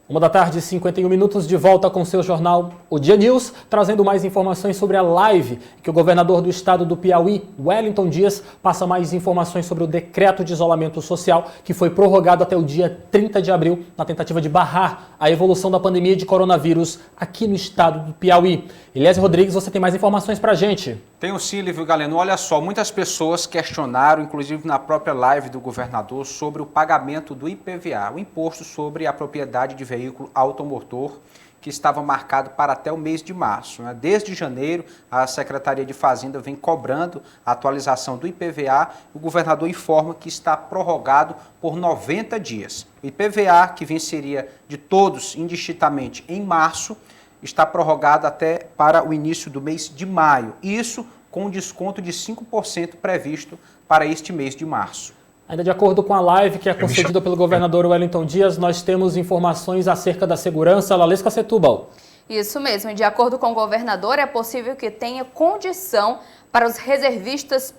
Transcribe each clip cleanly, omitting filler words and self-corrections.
13h51, de volta com seu jornal O Dia News, trazendo mais informações sobre a live que o governador do estado do Piauí, Wellington Dias, passa mais informações sobre o decreto de isolamento social que foi prorrogado até o dia 30 de abril na tentativa de barrar a evolução da pandemia de coronavírus aqui no estado do Piauí. Elias Rodrigues, você tem mais informações pra gente? Tenho sim, Lívio Galeno. Olha só, muitas pessoas questionaram, inclusive na própria live do governador, sobre o pagamento do IPVA, o Imposto sobre a Propriedade de Veículo Automotor, que estava marcado para até o mês de março. Desde janeiro, a Secretaria de Fazenda vem cobrando a atualização do IPVA. O governador informa que está prorrogado por 90 dias. O IPVA, que venceria de todos indistintamente em março, está prorrogado até para o início do mês de maio. Isso com um desconto de 5% previsto para este mês de março. Ainda de acordo com a live que é concedida pelo governador Wellington Dias, nós temos informações acerca da segurança. Lalesca Setúbal. Isso mesmo, de acordo com o governador, é possível que tenha condição para os reservistas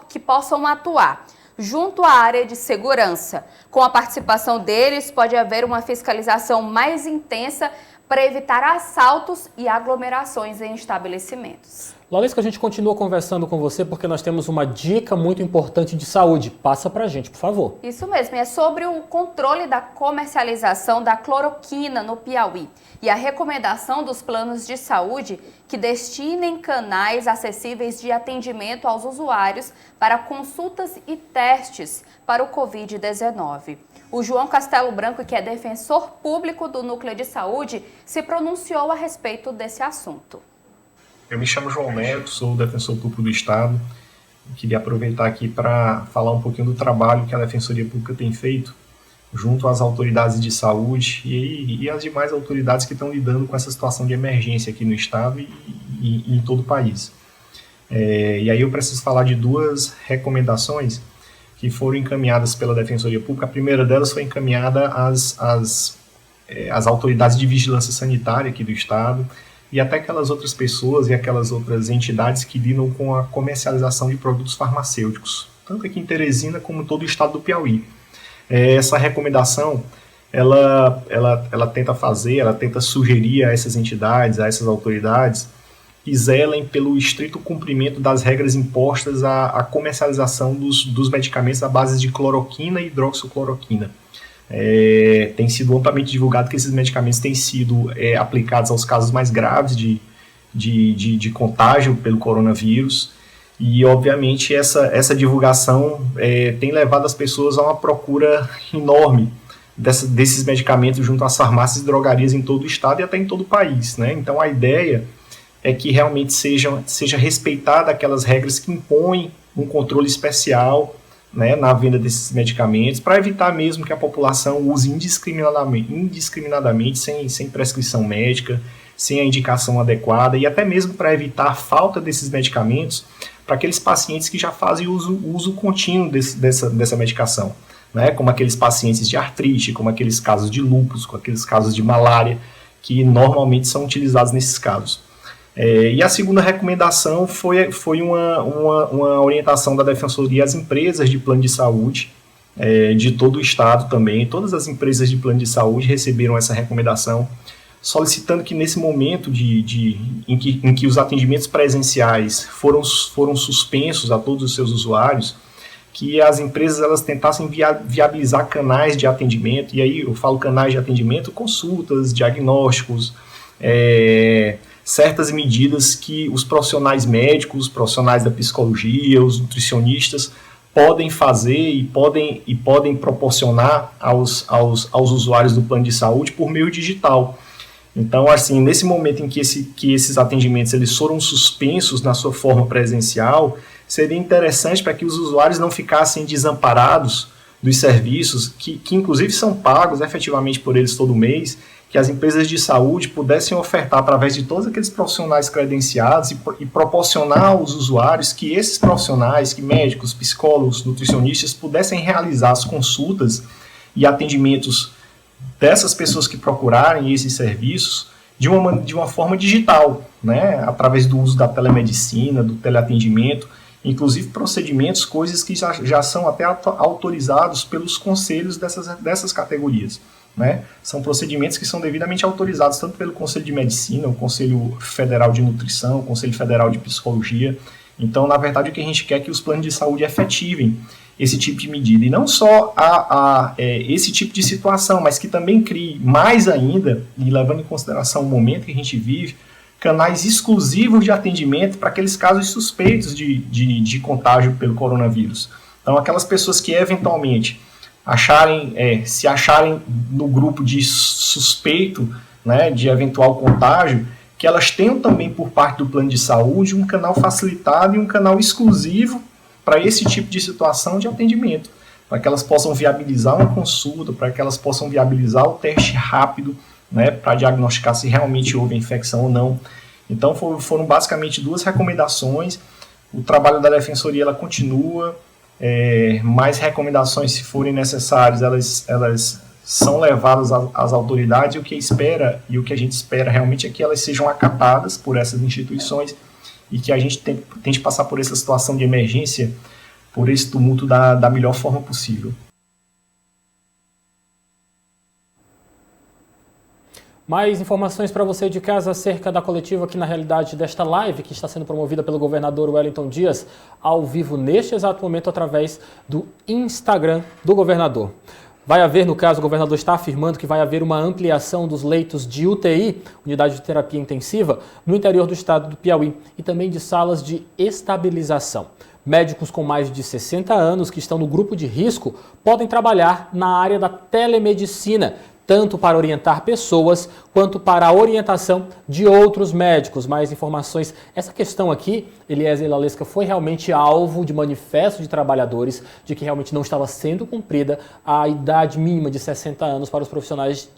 que possam atuar junto à área de segurança. Com a participação deles, pode haver uma fiscalização mais intensa para evitar assaltos e aglomerações em estabelecimentos. Lalesca, a gente continua conversando com você porque nós temos uma dica muito importante de saúde. Passa pra gente, por favor. Isso mesmo, é sobre o controle da comercialização da cloroquina no Piauí e a recomendação dos planos de saúde que destinem canais acessíveis de atendimento aos usuários para consultas e testes para o Covid-19. O João Castelo Branco, que é defensor público do Núcleo de Saúde, se pronunciou a respeito desse assunto. Eu me chamo João Neto, sou defensor público do Estado. Eu queria aproveitar aqui para falar um pouquinho do trabalho que a Defensoria Pública tem feito junto às autoridades de saúde e as demais autoridades que estão lidando com essa situação de emergência aqui no Estado e em todo o país. E aí eu preciso falar de duas recomendações que foram encaminhadas pela Defensoria Pública. A primeira delas foi encaminhada às autoridades de vigilância sanitária aqui do Estado e até aquelas outras pessoas e aquelas outras entidades que lidam com a comercialização de produtos farmacêuticos, tanto aqui em Teresina como em todo o estado do Piauí. Essa recomendação, ela tenta sugerir a essas entidades, a essas autoridades, que zelem pelo estrito cumprimento das regras impostas à comercialização dos medicamentos à base de cloroquina e hidroxicloroquina. Tem sido amplamente divulgado que esses medicamentos têm sido aplicados aos casos mais graves de contágio pelo coronavírus e, obviamente, essa divulgação tem levado as pessoas a uma procura enorme desses medicamentos junto às farmácias e drogarias em todo o estado e até em todo o país, né? Então, a ideia é que realmente seja respeitada aquelas regras que impõem um controle especial, né, na venda desses medicamentos, para evitar mesmo que a população use indiscriminadamente sem prescrição médica, sem a indicação adequada, e até mesmo para evitar a falta desses medicamentos para aqueles pacientes que já fazem uso contínuo dessa medicação, né, como aqueles pacientes de artrite, como aqueles casos de lúpus, como aqueles casos de malária, que normalmente são utilizados nesses casos. E a segunda recomendação foi uma orientação da Defensoria às empresas de plano de saúde, de todo o estado também. Todas as empresas de plano de saúde receberam essa recomendação, solicitando que nesse momento em que os atendimentos presenciais foram suspensos a todos os seus usuários, que as empresas elas tentassem viabilizar canais de atendimento, e aí eu falo canais de atendimento, consultas, diagnósticos, certas medidas que os profissionais médicos, os profissionais da psicologia, os nutricionistas podem fazer e podem proporcionar aos usuários do plano de saúde por meio digital. Então, assim, nesse momento em que esses atendimentos eles foram suspensos na sua forma presencial, seria interessante para que os usuários não ficassem desamparados dos serviços que inclusive são pagos efetivamente por eles todo mês, que as empresas de saúde pudessem ofertar através de todos aqueles profissionais credenciados e proporcionar aos usuários que esses profissionais, que médicos, psicólogos, nutricionistas, pudessem realizar as consultas e atendimentos dessas pessoas que procurarem esses serviços de uma forma digital, né? Através do uso da telemedicina, do teleatendimento, inclusive procedimentos, coisas que já são até autorizados pelos conselhos dessas categorias. né? São procedimentos que são devidamente autorizados tanto pelo Conselho de Medicina, o Conselho Federal de Nutrição, o Conselho Federal de Psicologia. Então, na verdade, o que a gente quer é que os planos de saúde efetivem esse tipo de medida. E não só esse tipo de situação, mas que também crie mais ainda, e levando em consideração o momento que a gente vive, canais exclusivos de atendimento para aqueles casos suspeitos de contágio pelo coronavírus. Então, aquelas pessoas que eventualmente se acharem no grupo de suspeito, né, de eventual contágio, que elas tenham também por parte do plano de saúde um canal facilitado e um canal exclusivo para esse tipo de situação de atendimento, para que elas possam viabilizar uma consulta, para que elas possam viabilizar o teste rápido, né, para diagnosticar se realmente houve infecção ou não. Então foram basicamente 2 recomendações. O trabalho da Defensoria ela continua, mais recomendações, se forem necessárias, elas são levadas às autoridades, e o que a gente espera realmente é que elas sejam acatadas por essas instituições e que a gente tente passar por essa situação de emergência, por esse tumulto da melhor forma possível. Mais informações para você de casa acerca da coletiva aqui na realidade desta live que está sendo promovida pelo governador Wellington Dias ao vivo neste exato momento através do Instagram do governador. Vai haver, no caso, o governador está afirmando que vai haver uma ampliação dos leitos de UTI, unidade de terapia intensiva, no interior do estado do Piauí e também de salas de estabilização. Médicos com mais de 60 anos que estão no grupo de risco podem trabalhar na área da telemedicina, tanto para orientar pessoas quanto para a orientação de outros médicos. Mais informações. Essa questão aqui, Eliezer Lalesca, foi realmente alvo de manifesto de trabalhadores de que realmente não estava sendo cumprida a idade mínima de 60 anos para os profissionais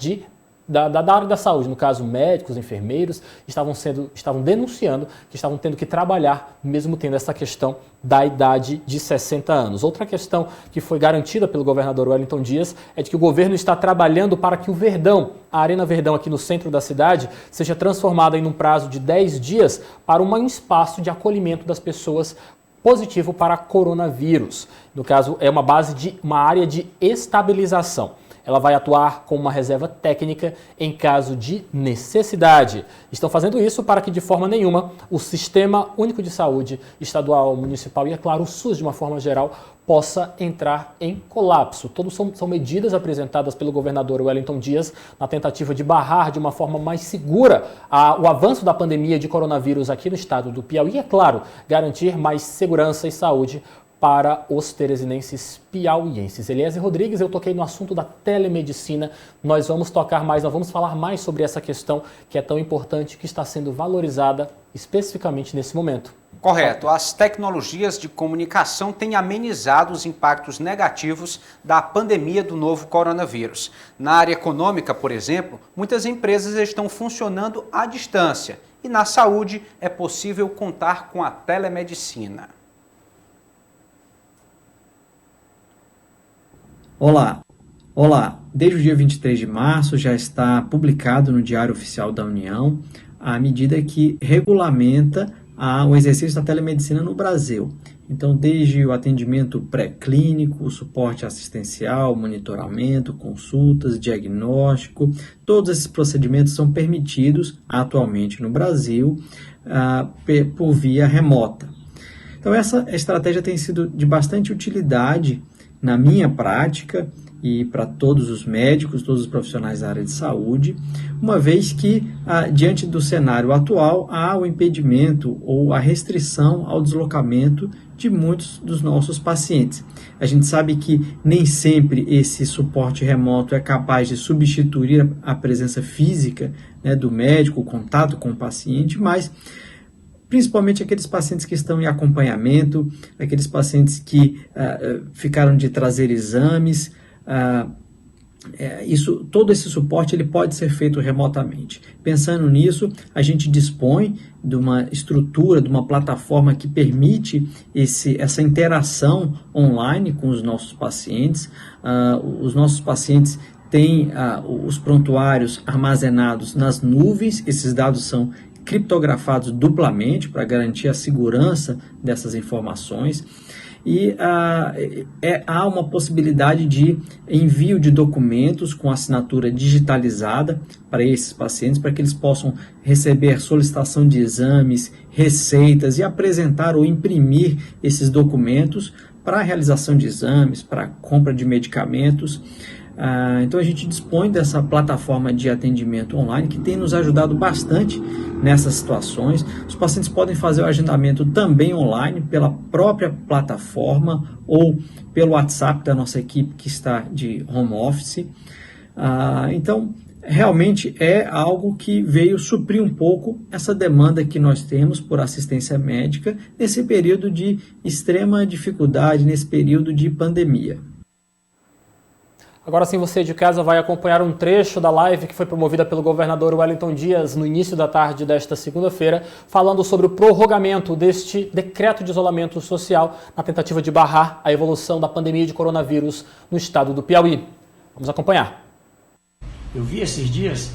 da área da saúde, no caso médicos, enfermeiros, estavam denunciando que estavam tendo que trabalhar mesmo tendo essa questão da idade de 60 anos. Outra questão que foi garantida pelo governador Wellington Dias é de que o governo está trabalhando para que o Verdão, a Arena Verdão aqui no centro da cidade, seja transformada em um prazo de 10 dias para um espaço de acolhimento das pessoas positivo para coronavírus. No caso, é uma área de estabilização. Ela vai atuar como uma reserva técnica em caso de necessidade. Estão fazendo isso para que, de forma nenhuma, o Sistema Único de Saúde estadual, municipal e, é claro, o SUS, de uma forma geral, possa entrar em colapso. Todos são medidas apresentadas pelo governador Wellington Dias na tentativa de barrar de uma forma mais segura o avanço da pandemia de coronavírus aqui no estado do Piauí e, é claro, garantir mais segurança e saúde para os teresinenses piauienses. Eliezer Rodrigues, eu toquei no assunto da telemedicina, nós vamos falar mais sobre essa questão que é tão importante, que está sendo valorizada especificamente nesse momento. Correto. As tecnologias de comunicação têm amenizado os impactos negativos da pandemia do novo coronavírus. Na área econômica, por exemplo, muitas empresas estão funcionando à distância e na saúde é possível contar com a telemedicina. Olá, desde o dia 23 de março já está publicado no Diário Oficial da União a medida que regulamenta o exercício da telemedicina no Brasil. Então, desde o atendimento pré-clínico, o suporte assistencial, monitoramento, consultas, diagnóstico, todos esses procedimentos são permitidos atualmente no Brasil por via remota. Então, essa estratégia tem sido de bastante utilidade na minha prática e para todos os médicos, todos os profissionais da área de saúde, uma vez que, diante do cenário atual, há o impedimento ou a restrição ao deslocamento de muitos dos nossos pacientes. A gente sabe que nem sempre esse suporte remoto é capaz de substituir a presença física, né, do médico, o contato com o paciente, mas principalmente aqueles pacientes que estão em acompanhamento, aqueles pacientes que ficaram de trazer exames, todo esse suporte ele pode ser feito remotamente. Pensando nisso, a gente dispõe de uma estrutura, de uma plataforma que permite essa interação online com os nossos pacientes. Os nossos pacientes têm os prontuários armazenados nas nuvens, esses dados são criptografados duplamente para garantir a segurança dessas informações. e há uma possibilidade de envio de documentos com assinatura digitalizada para esses pacientes, para que eles possam receber solicitação de exames, receitas e apresentar ou imprimir esses documentos para a realização de exames, para a compra de medicamentos. Então a gente dispõe dessa plataforma de atendimento online que tem nos ajudado bastante nessas situações. Os pacientes podem fazer o agendamento também online pela própria plataforma ou pelo WhatsApp da nossa equipe que está de home office. Então realmente é algo que veio suprir um pouco essa demanda que nós temos por assistência médica nesse período de extrema dificuldade, nesse período de pandemia. Agora sim, você de casa vai acompanhar um trecho da live que foi promovida pelo governador Wellington Dias no início da tarde desta segunda-feira, falando sobre o prorrogamento deste decreto de isolamento social na tentativa de barrar a evolução da pandemia de coronavírus no estado do Piauí. Vamos acompanhar. Eu vi esses dias,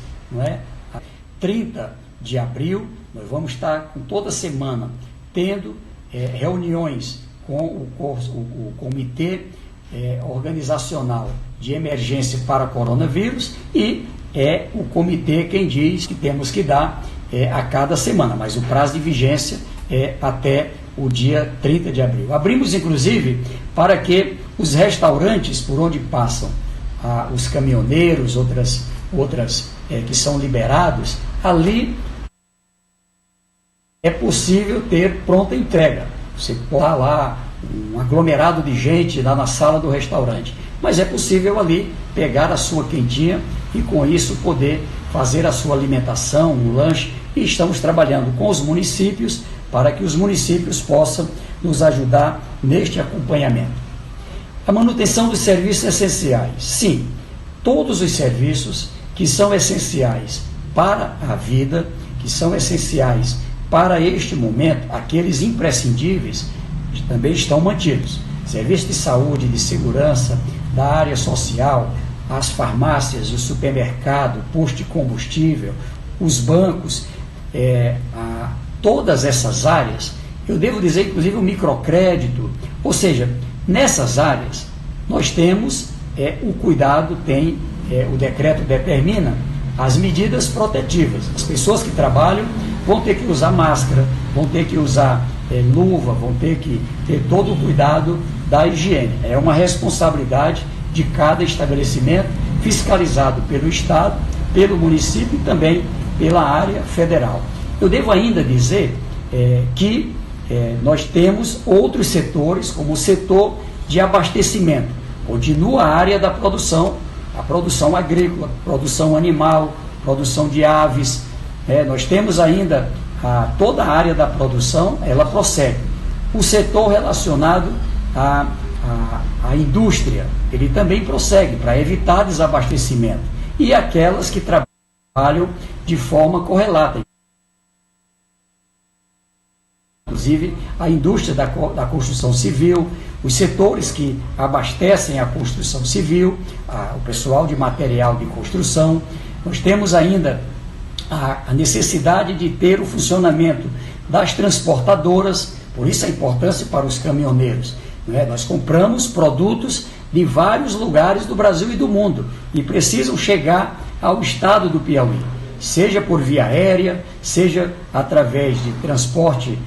30 de abril, nós vamos estar com toda semana tendo reuniões com o Comitê Organizacional de Emergência para Coronavírus e é o comitê quem diz que temos que dar a cada semana, mas o prazo de vigência é até o dia 30 de abril. Abrimos, inclusive, para que os restaurantes por onde passam os caminhoneiros, outras que são liberados, ali é possível ter pronta entrega. Você pode lá um aglomerado de gente lá na sala do restaurante, mas é possível ali pegar a sua quentinha e com isso poder fazer a sua alimentação, um lanche, e estamos trabalhando com os municípios para que os municípios possam nos ajudar neste acompanhamento. A manutenção dos serviços essenciais. Sim, todos os serviços que são essenciais para a vida, que são essenciais para este momento, aqueles imprescindíveis, também estão mantidos. Serviços de saúde, de segurança, da área social, as farmácias, o supermercado, o posto de combustível, os bancos, todas essas áreas, eu devo dizer, inclusive, o microcrédito, ou seja, nessas áreas, nós temos o cuidado, o decreto determina as medidas protetivas. As pessoas que trabalham vão ter que usar máscara, vão ter que usar luva, vão ter que ter todo o cuidado da higiene. É uma responsabilidade de cada estabelecimento, fiscalizado pelo Estado, pelo município e também pela área federal. Eu devo ainda dizer que nós temos outros setores, como o setor de abastecimento. Continua a área da produção, a produção agrícola, produção animal, produção de aves. Nós temos ainda toda a área da produção, ela prossegue. O setor relacionado à indústria, ele também prossegue para evitar desabastecimento. E aquelas que trabalham de forma correlata. Inclusive a indústria da construção civil, os setores que abastecem a construção civil, o pessoal de material de construção. Nós temos ainda a necessidade de ter o funcionamento das transportadoras, por isso a importância para os caminhoneiros. Nós compramos produtos de vários lugares do Brasil e do mundo e precisam chegar ao estado do Piauí, seja por via aérea, seja através de transporte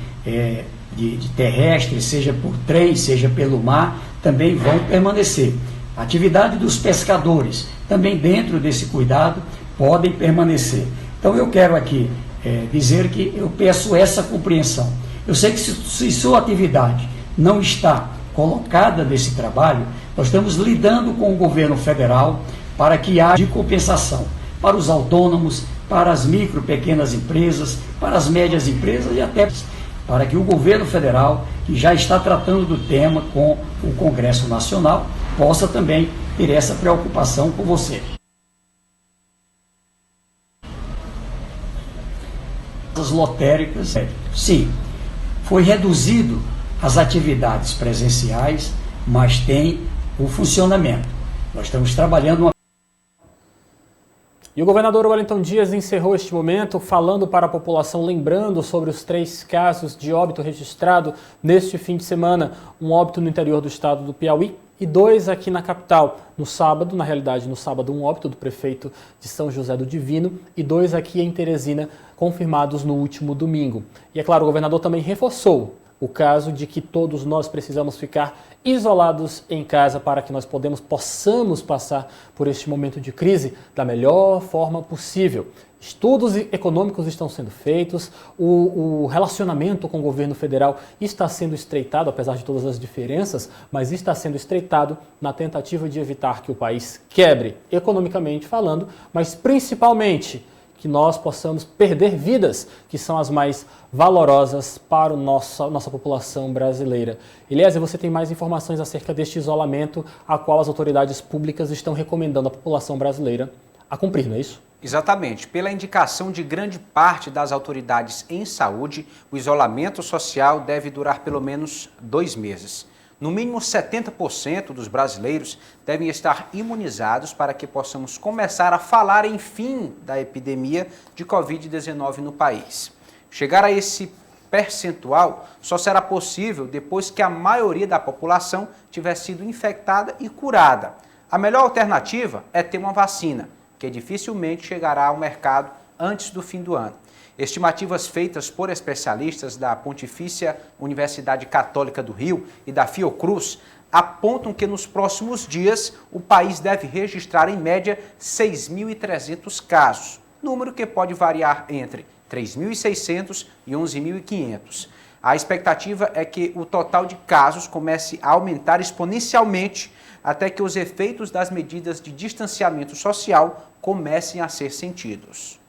de terrestre, seja por trem, seja pelo mar, também vão permanecer. A atividade dos pescadores, também dentro desse cuidado, podem permanecer. Então eu quero aqui dizer que eu peço essa compreensão. Eu sei que se sua atividade não está colocada nesse trabalho, nós estamos lidando com o governo federal para que haja de compensação para os autônomos, para as micro, pequenas empresas, para as médias empresas e até para que o governo federal, que já está tratando do tema com o Congresso Nacional, possa também ter essa preocupação com você. As lotéricas, sim, foi reduzido as atividades presenciais, mas tem o funcionamento. Nós estamos trabalhando E o governador Wellington Dias encerrou este momento falando para a população, lembrando sobre os 3 casos de óbito registrado neste fim de semana. Um óbito no interior do estado do Piauí e 2 aqui na capital. No sábado, na realidade, no sábado, um óbito do prefeito de São José do Divino e 2 aqui em Teresina, confirmados no último domingo. E é claro, o governador também reforçou o caso de que todos nós precisamos ficar isolados em casa para que nós possamos passar por este momento de crise da melhor forma possível. Estudos econômicos estão sendo feitos, o relacionamento com o governo federal está sendo estreitado, apesar de todas as diferenças, mas está sendo estreitado na tentativa de evitar que o país quebre, economicamente falando, mas principalmente que nós possamos perder vidas, que são as mais valorosas para a nossa população brasileira. Eliezer, você tem mais informações acerca deste isolamento a qual as autoridades públicas estão recomendando à população brasileira a cumprir, não é isso? Exatamente. Pela indicação de grande parte das autoridades em saúde, o isolamento social deve durar pelo menos 2 meses. No mínimo 70% dos brasileiros devem estar imunizados para que possamos começar a falar, enfim, da epidemia de Covid-19 no país. Chegar a esse percentual só será possível depois que a maioria da população tiver sido infectada e curada. A melhor alternativa é ter uma vacina, que dificilmente chegará ao mercado antes do fim do ano. Estimativas feitas por especialistas da Pontifícia Universidade Católica do Rio e da Fiocruz apontam que nos próximos dias o país deve registrar em média 6.300 casos, número que pode variar entre 3.600 e 11.500. A expectativa é que o total de casos comece a aumentar exponencialmente até que os efeitos das medidas de distanciamento social comecem a ser sentidos.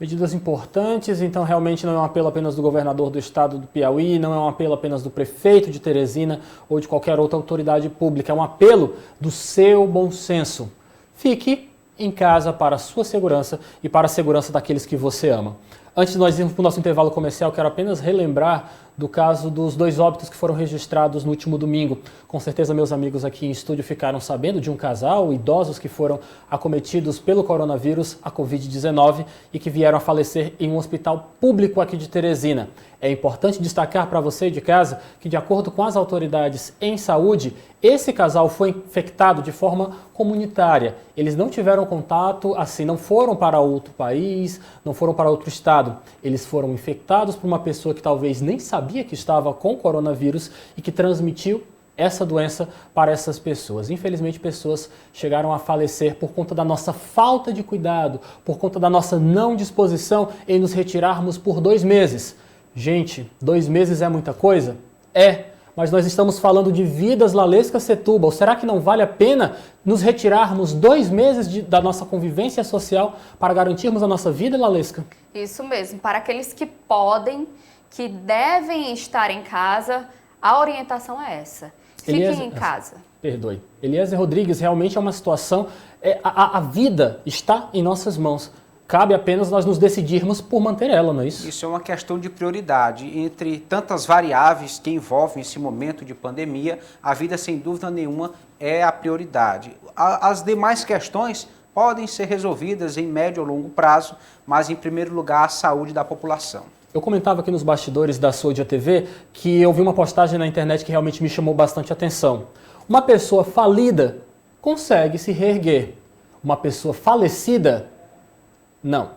Medidas importantes, então realmente não é um apelo apenas do governador do estado do Piauí, não é um apelo apenas do prefeito de Teresina ou de qualquer outra autoridade pública, é um apelo do seu bom senso. Fique em casa para a sua segurança e para a segurança daqueles que você ama. Antes de nós irmos para o nosso intervalo comercial, quero apenas relembrar do caso dos 2 óbitos que foram registrados no último domingo. Com certeza meus amigos aqui em estúdio ficaram sabendo de um casal, idosos que foram acometidos pelo coronavírus, a Covid-19, e que vieram a falecer em um hospital público aqui de Teresina. É importante destacar para você de casa que, de acordo com as autoridades em saúde, esse casal foi infectado de forma comunitária. Eles não tiveram contato, assim, não foram para outro país, não foram para outro estado. Eles foram infectados por uma pessoa que talvez nem sabia que estava com coronavírus e que transmitiu essa doença para essas pessoas. Infelizmente, pessoas chegaram a falecer por conta da nossa falta de cuidado, por conta da nossa não disposição em nos retirarmos por 2 meses. Gente, 2 meses é muita coisa? É, mas nós estamos falando de vidas, Lalesca Setúbal. Será que não vale a pena nos retirarmos 2 meses da nossa convivência social para garantirmos a nossa vida, Lalesca? Isso mesmo, para aqueles que podem, que devem estar em casa, a orientação é essa. Fiquem em casa. Perdoe. Eliezer Rodrigues, realmente é uma situação, a vida está em nossas mãos. Cabe apenas nós nos decidirmos por manter ela, não é isso? Isso é uma questão de prioridade. Entre tantas variáveis que envolvem esse momento de pandemia, a vida, sem dúvida nenhuma, é a prioridade. As demais questões podem ser resolvidas em médio ou longo prazo, mas, em primeiro lugar, a saúde da população. Eu comentava aqui nos bastidores da Sodia TV que eu vi uma postagem na internet que realmente me chamou bastante atenção. Uma pessoa falida consegue se reerguer. Uma pessoa falecida, não.